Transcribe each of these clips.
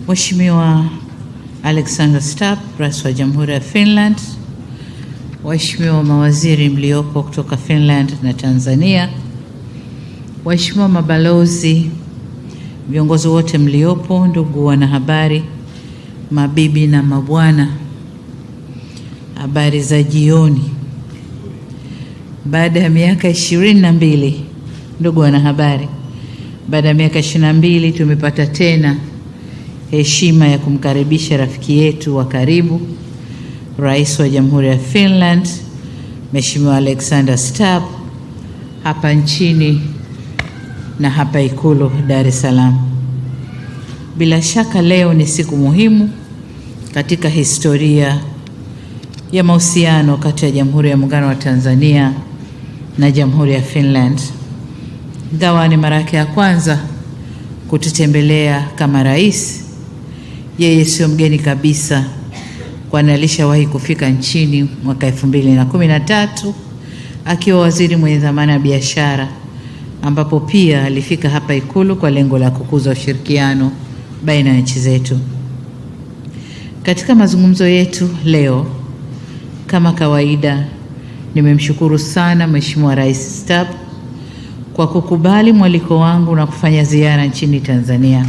Mheshimiwa Alexander Stubb, Rais wa Jamhuri ya Finland, waheshimiwa mawaziri mliopo kutoka Finland na Tanzania, waheshimiwa mabalozi, viongozi wote mliopo, ndugu wanahabari, mabibi na mabwana, habari za jioni. Baada ya miaka 22, ndugu wanahabari, baada ya miaka 22 tumepata tena heshima ya kumkaribisha rafiki yetu wa karibu, Rais wa Jamhuri ya Finland, Mheshimiwa Alexander Stubb, hapa nchini na hapa Ikulu Dar es Salaam. Bila shaka leo ni siku muhimu katika historia ya mahusiano kati ya Jamhuri ya Muungano wa Tanzania na Jamhuri ya Finland. Ingawa ni mara yake ya kwanza kututembelea kama rais, yeye sio mgeni kabisa, kwani alishawahi kufika nchini mwaka 2013 akiwa waziri mwenye dhamana ya biashara, ambapo pia alifika hapa Ikulu kwa lengo la kukuza ushirikiano baina ya nchi zetu. Katika mazungumzo yetu leo, kama kawaida, nimemshukuru sana Mheshimiwa Rais Stubb kwa kukubali mwaliko wangu na kufanya ziara nchini Tanzania,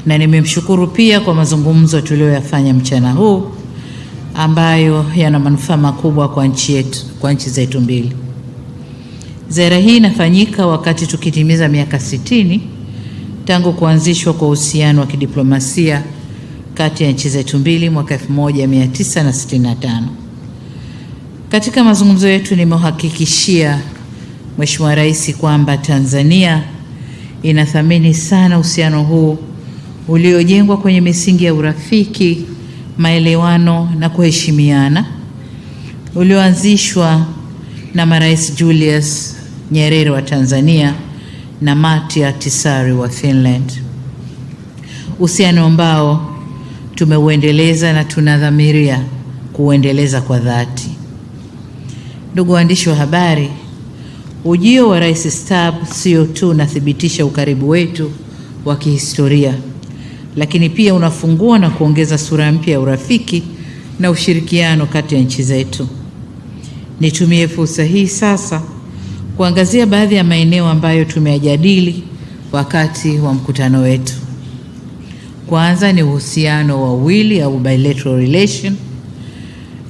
na nimemshukuru pia kwa mazungumzo tuliyoyafanya mchana huu ambayo yana manufaa makubwa kwa nchi zetu mbili. Ziara hii inafanyika wakati tukitimiza miaka 60 tangu kuanzishwa kwa uhusiano wa kidiplomasia kati ya nchi zetu mbili mwaka 1965. Katika mazungumzo yetu nimehakikishia Mheshimiwa Rais kwamba Tanzania inathamini sana uhusiano huu uliojengwa kwenye misingi ya urafiki, maelewano na kuheshimiana, ulioanzishwa na marais Julius Nyerere wa Tanzania na Martti Ahtisaari wa Finland. Uhusiano ambao tumeuendeleza na tunadhamiria kuuendeleza kwa dhati. Ndugu waandishi wa habari, ujio wa Rais Stubb sio tu unathibitisha ukaribu wetu wa kihistoria, lakini pia unafungua na kuongeza sura mpya ya urafiki na ushirikiano kati ya nchi zetu. Nitumie fursa hii sasa kuangazia baadhi ya maeneo ambayo tumeyajadili wakati wa mkutano wetu. Kwanza ni uhusiano wa uwili au bilateral relation.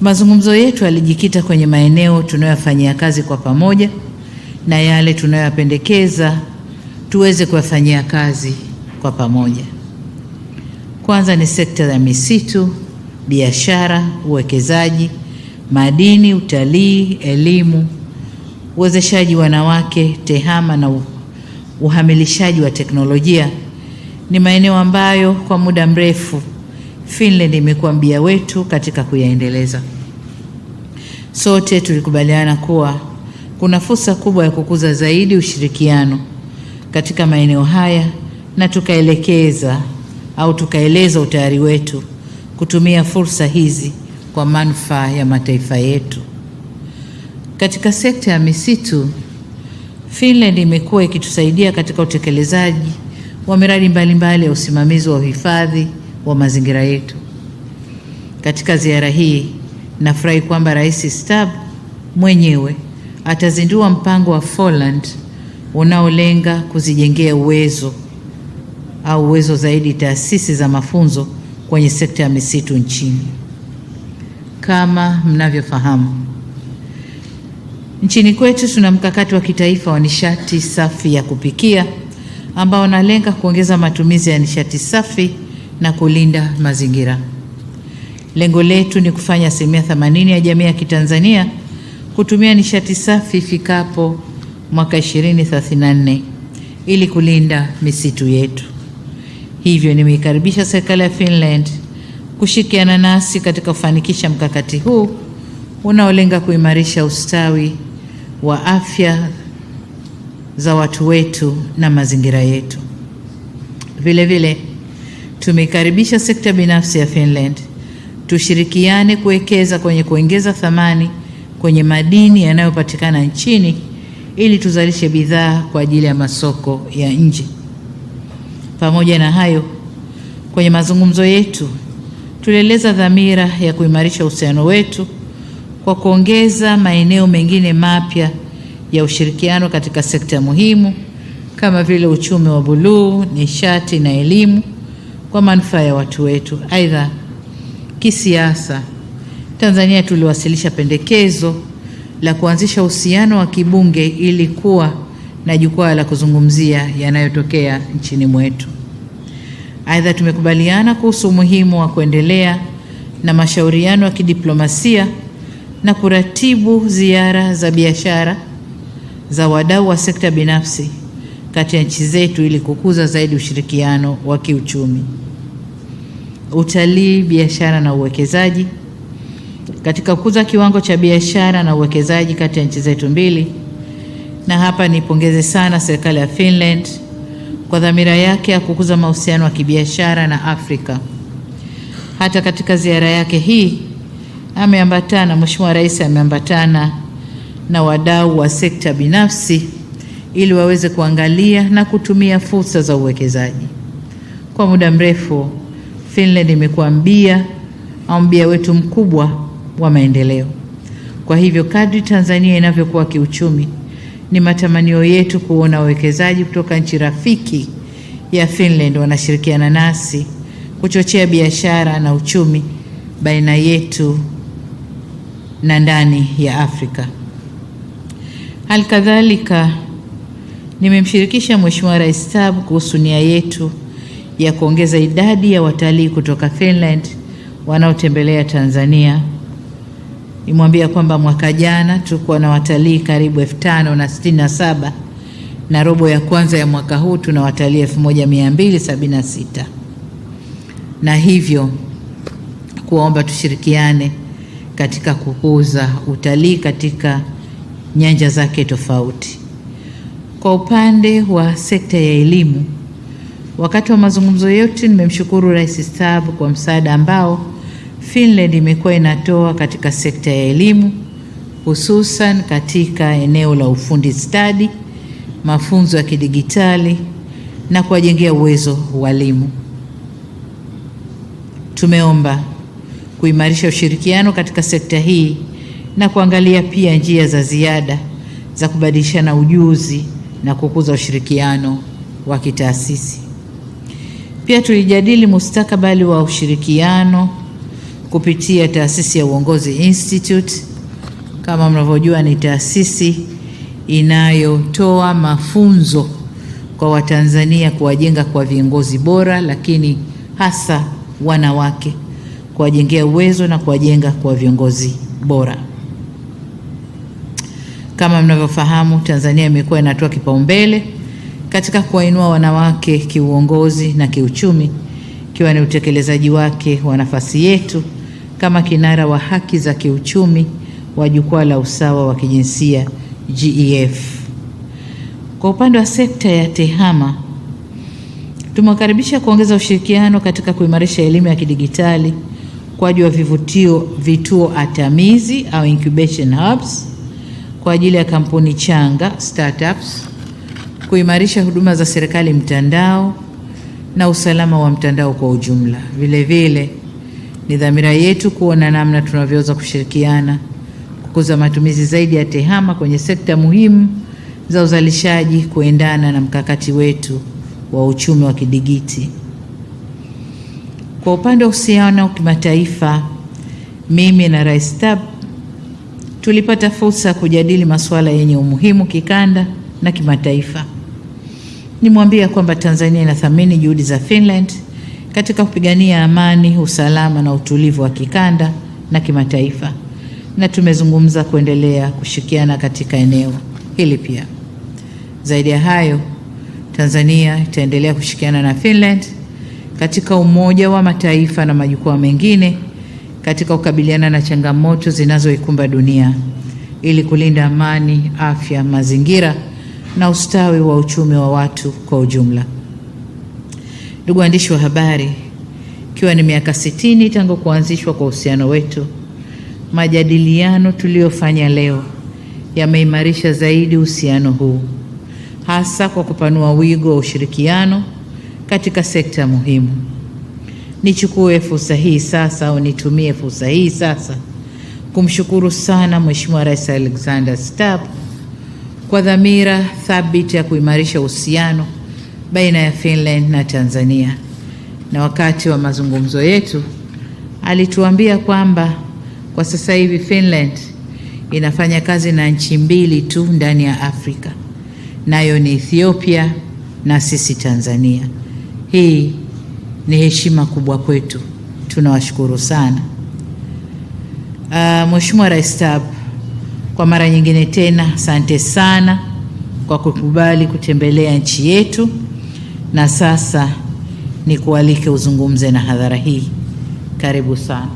Mazungumzo yetu yalijikita kwenye maeneo tunayofanyia kazi kwa pamoja na yale tunayoyapendekeza tuweze kuyafanyia kazi kwa pamoja. Kwanza ni sekta ya misitu, biashara, uwekezaji, madini, utalii, elimu, uwezeshaji wanawake, tehama na uhamilishaji wa teknolojia. Ni maeneo ambayo kwa muda mrefu Finland imekuwa mbia wetu katika kuyaendeleza. Sote tulikubaliana kuwa kuna fursa kubwa ya kukuza zaidi ushirikiano katika maeneo haya, na tukaeleza utayari wetu kutumia fursa hizi kwa manufaa ya mataifa yetu. Katika sekta ya misitu, Finland imekuwa ikitusaidia katika utekelezaji wa miradi mbalimbali ya usimamizi wa uhifadhi wa mazingira yetu. Katika ziara hii, nafurahi kwamba Rais Stubb mwenyewe atazindua mpango wa Finland unaolenga kuzijengea uwezo zaidi taasisi za mafunzo kwenye sekta ya misitu nchini. Kama mnavyofahamu, nchini kwetu tuna mkakati wa kitaifa wa nishati safi ya kupikia ambao unalenga kuongeza matumizi ya nishati safi na kulinda mazingira. Lengo letu ni kufanya 80% ya jamii ya Kitanzania kutumia nishati safi ifikapo mwaka 2034 ili kulinda misitu yetu. Hivyo nimeikaribisha serikali ya Finland kushirikiana nasi katika kufanikisha mkakati huu unaolenga kuimarisha ustawi wa afya za watu wetu na mazingira yetu. Vile vile tumeikaribisha sekta binafsi ya Finland tushirikiane kuwekeza kwenye kuongeza thamani kwenye madini yanayopatikana nchini ili tuzalishe bidhaa kwa ajili ya masoko ya nje. Pamoja na hayo, Kwenye mazungumzo yetu tulieleza dhamira ya kuimarisha uhusiano wetu kwa kuongeza maeneo mengine mapya ya ushirikiano katika sekta muhimu kama vile uchumi wa buluu, nishati na elimu kwa manufaa ya watu wetu. Aidha, kisiasa, Tanzania tuliwasilisha pendekezo la kuanzisha uhusiano wa kibunge ili kuwa na jukwaa la kuzungumzia yanayotokea nchini mwetu. Aidha, tumekubaliana kuhusu umuhimu wa kuendelea na mashauriano ya kidiplomasia na kuratibu ziara za biashara za wadau wa sekta binafsi kati ya nchi zetu ili kukuza zaidi ushirikiano wa kiuchumi. Utalii, biashara na uwekezaji. Katika kukuza kiwango cha biashara na uwekezaji kati ya nchi zetu mbili, na hapa nipongeze sana serikali ya Finland kwa dhamira yake ya kukuza mahusiano ya kibiashara na Afrika. Hata katika ziara yake hii Mheshimiwa Rais ameambatana na wadau wa sekta binafsi ili waweze kuangalia na kutumia fursa za uwekezaji. Kwa muda mrefu Finland imekuwa mbia wetu mkubwa wa maendeleo. Kwa hivyo kadri Tanzania inavyokuwa kiuchumi, ni matamanio yetu kuona wawekezaji kutoka nchi rafiki ya Finland wanashirikiana nasi kuchochea biashara na uchumi baina yetu na ndani ya Afrika. Halikadhalika, nimemshirikisha Mheshimiwa Rais Tabu kuhusu nia yetu ya kuongeza idadi ya watalii kutoka Finland wanaotembelea Tanzania. Nimwambia kwamba mwaka jana tulikuwa na watalii karibu 5,067 na robo ya kwanza ya mwaka huu tuna watalii 1,276, na hivyo kuomba tushirikiane katika kukuza utalii katika nyanja zake tofauti. Kwa upande wa sekta ya elimu, wakati wa mazungumzo yetu nimemshukuru Rais Tabu kwa msaada ambao Finland imekuwa inatoa katika sekta ya elimu, hususan katika eneo la ufundi stadi, mafunzo ya kidigitali na kuwajengea uwezo walimu. Tumeomba kuimarisha ushirikiano katika sekta hii na kuangalia pia njia za ziada za kubadilishana ujuzi na kukuza ushirikiano wa kitaasisi. Pia tulijadili mustakabali wa ushirikiano kupitia taasisi ya Uongozi Institute. Kama mnavyojua, ni taasisi inayotoa mafunzo kwa Watanzania kuwajenga kwa viongozi bora, lakini hasa wanawake, kuwajengea uwezo na kuwajenga kwa viongozi bora. Kama mnavyofahamu, Tanzania imekuwa inatoa kipaumbele katika kuwainua wanawake kiuongozi na kiuchumi, ikiwa ni utekelezaji wake wa nafasi yetu kama kinara wa haki za kiuchumi wa jukwaa la usawa wa kijinsia GEF. Kwa upande wa sekta ya TEHAMA, tumewakaribisha kuongeza ushirikiano katika kuimarisha elimu ya kidigitali kwa ajili ya vituo atamizi au incubation hubs kwa ajili ya kampuni changa startups, kuimarisha huduma za serikali mtandao na usalama wa mtandao kwa ujumla. Vile vile ni dhamira yetu kuona namna tunavyoweza kushirikiana kukuza matumizi zaidi ya TEHAMA kwenye sekta muhimu za uzalishaji kuendana na mkakati wetu wa uchumi wa kidigiti. Kwa upande wa uhusiano kimataifa, mimi na Rais Tabu tulipata fursa ya kujadili masuala yenye umuhimu kikanda na kimataifa. Nimwambia kwamba Tanzania inathamini juhudi za Finland katika kupigania amani, usalama na utulivu wa kikanda na kimataifa, na tumezungumza kuendelea kushirikiana katika eneo hili pia. Zaidi ya hayo, Tanzania itaendelea kushirikiana na Finland katika Umoja wa Mataifa na majukwaa mengine katika kukabiliana na changamoto zinazoikumba dunia ili kulinda amani, afya, mazingira na ustawi wa uchumi wa watu kwa ujumla. Ndugu waandishi wa habari, ikiwa ni miaka 60 tangu kuanzishwa kwa uhusiano wetu, majadiliano tuliyofanya leo yameimarisha zaidi uhusiano huu, hasa kwa kupanua wigo wa ushirikiano katika sekta muhimu. nichukue fursa hii sasa au nitumie fursa hii sasa kumshukuru sana Mheshimiwa Rais Alexander Stubb kwa dhamira thabiti ya kuimarisha uhusiano baina ya Finland na Tanzania. Na wakati wa mazungumzo yetu alituambia kwamba kwa sasa hivi Finland inafanya kazi na nchi mbili tu ndani ya Afrika, nayo ni Ethiopia na sisi Tanzania. Hii ni heshima kubwa kwetu, tunawashukuru sana. Mheshimiwa Rais Stubb, kwa mara nyingine tena asante sana kwa kukubali kutembelea nchi yetu, na sasa ni kualike uzungumze na hadhara hii. Karibu sana.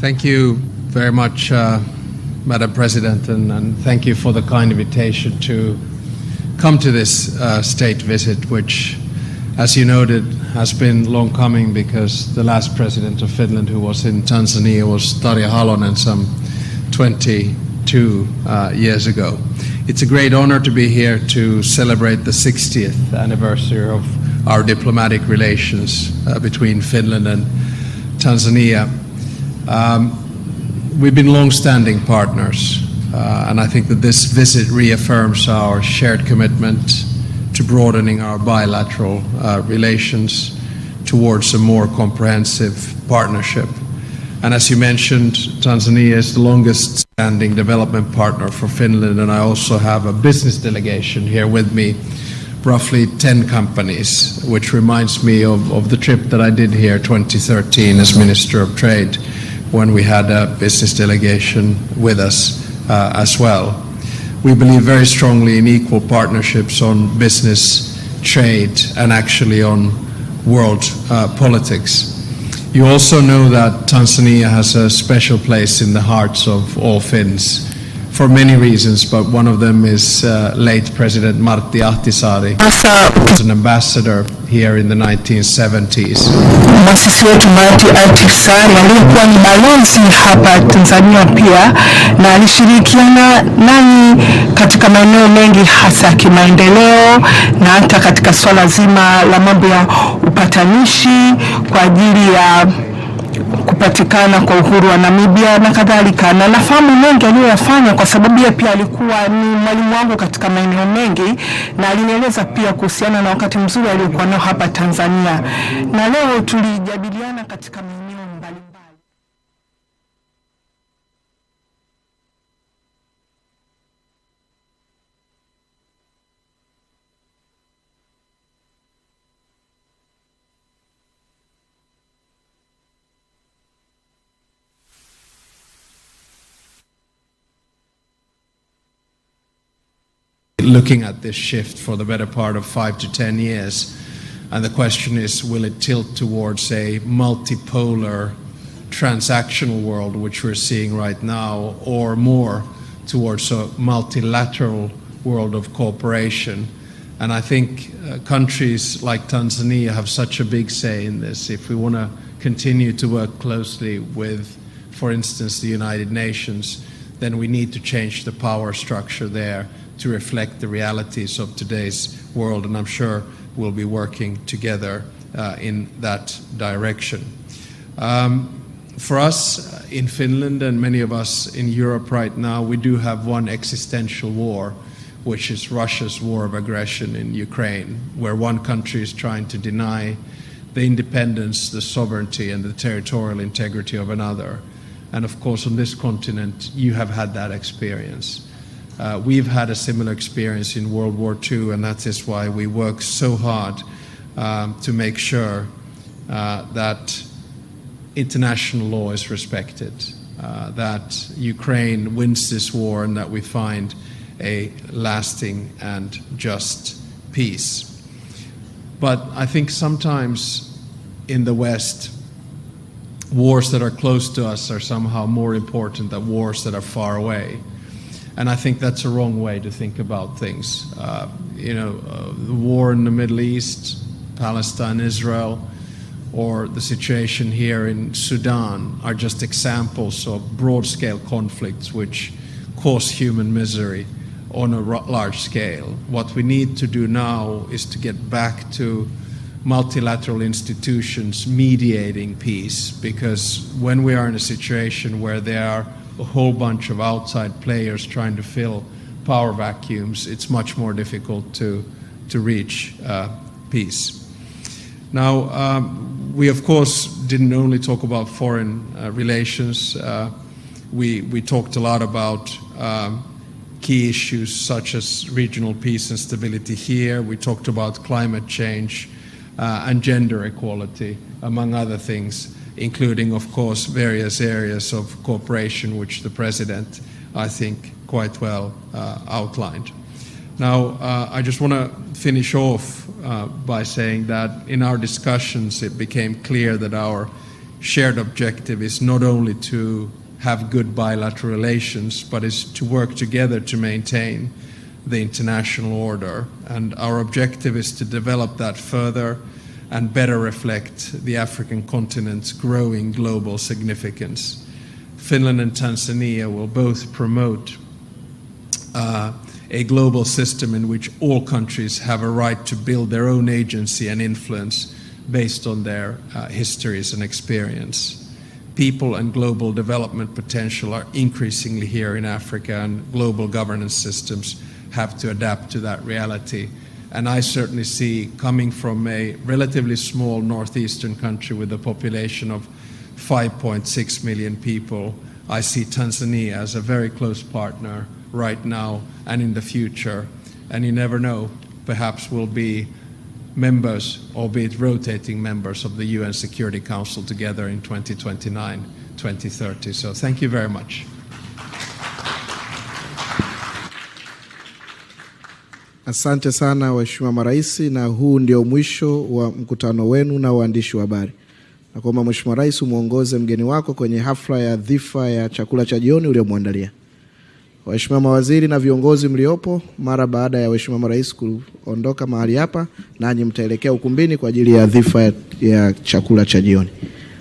Thank you very much, Madam President, and thank you for the kind invitation to come to this state visit, which, as you noted, has been long coming because the last president of Finland who was in Tanzania was Tarja Halonen some 22 years ago. It's a great honor to be here to celebrate the 60th anniversary of our diplomatic relations between Finland and Tanzania. We've been long-standing partners, and I think that this visit reaffirms our shared commitment to broadening our bilateral relations towards a more comprehensive partnership. And as you mentioned, Tanzania is the longest-standing development partner for Finland, and I also have a business delegation here with me, roughly 10 companies, which reminds me of the trip that I did here 2013 as Minister of Trade, when we had a business delegation with us as well. We believe very strongly in equal partnerships on business, trade, and actually on world politics. You also know that Tanzania has a special place in the hearts of all Finns for many reasons, but one of them is late President Martti Ahtisaari, who was an ambassador here in the 1970s. Mwasisi wetu Martti Ahtisaari alikuwa ni balozi hapa Tanzania pia, na alishirikiana nani katika maeneo mengi hasa kimaendeleo na hata katika swala zima la mambo ya upatanishi kwa ajili ya kupatikana kwa uhuru wa Namibia na kadhalika. Na nafahamu mengi aliyoyafanya kwa sababu yeye pia alikuwa ni mwalimu wangu katika maeneo mengi, na alinieleza pia kuhusiana na wakati mzuri aliokuwa nao hapa Tanzania, na leo tulijadiliana katika maeneo mbalimbali. Looking at this shift for the better part of 5 to 10 years, and the question is, will it tilt towards a multipolar transactional world, which we're seeing right now, or more towards a multilateral world of cooperation? And I think countries like Tanzania have such a big say in this. If we want to continue to work closely with, for instance, the United Nations, then we need to change the power structure there to reflect the realities of today's world, and I'm sure we'll be working together in that direction. For us in Finland and many of us in Europe right now, we do have one existential war, which is Russia's war of aggression in Ukraine, where one country is trying to deny the independence, the sovereignty, and the territorial integrity of another. And of course, on this continent, you have had that experience. We've had a similar experience in World War II, and that is why we work so hard to make sure that international law is respected, that Ukraine wins this war, and that we find a lasting and just peace. But I think sometimes in the West, wars that are close to us are somehow more important than wars that are far away. And I think that's a wrong way to think about things. The war in the Middle East, Palestine, Israel, or the situation here in Sudan are just examples of broad-scale conflicts which cause human misery on a large scale. What we need to do now is to get back to multilateral institutions mediating peace, because when we are in a situation where there are a whole bunch of outside players trying to fill power vacuums, it's much more difficult to reach peace. Now, we of course didn't only talk about foreign relations. We talked a lot about key issues such as regional peace and stability here. We talked about climate change and gender equality, among other things, including, of course, various areas of cooperation, which the President, I think, quite well outlined. Now, I just want to finish off by saying that in our discussions, it became clear that our shared objective is not only to have good bilateral relations, but is to work together to maintain the international order. And our objective is to develop that further and better reflect the African continent's growing global significance. Finland and Tanzania will both promote a global system in which all countries have a right to build their own agency and influence based on their histories and experience. People and global development potential are increasingly here in Africa, and global governance systems have to adapt to that reality. And I certainly see, coming from a relatively small northeastern country with a population of 5.6 million people, I see Tanzania as a very close partner right now and in the future. And you never know, perhaps we'll be members, albeit rotating members, of the UN Security Council together in 2029, 2030. So thank you very much. Asante sana waheshimiwa marais, na huu ndio mwisho wa mkutano wenu na waandishi wa habari. Na kwamba Mheshimiwa Rais umuongoze mgeni wako kwenye hafla ya dhifa ya chakula cha jioni uliomwandalia. Waheshimiwa mawaziri na viongozi mliopo, mara baada ya waheshimiwa marais kuondoka mahali hapa, nanyi mtaelekea ukumbini kwa ajili ya dhifa ya chakula cha jioni.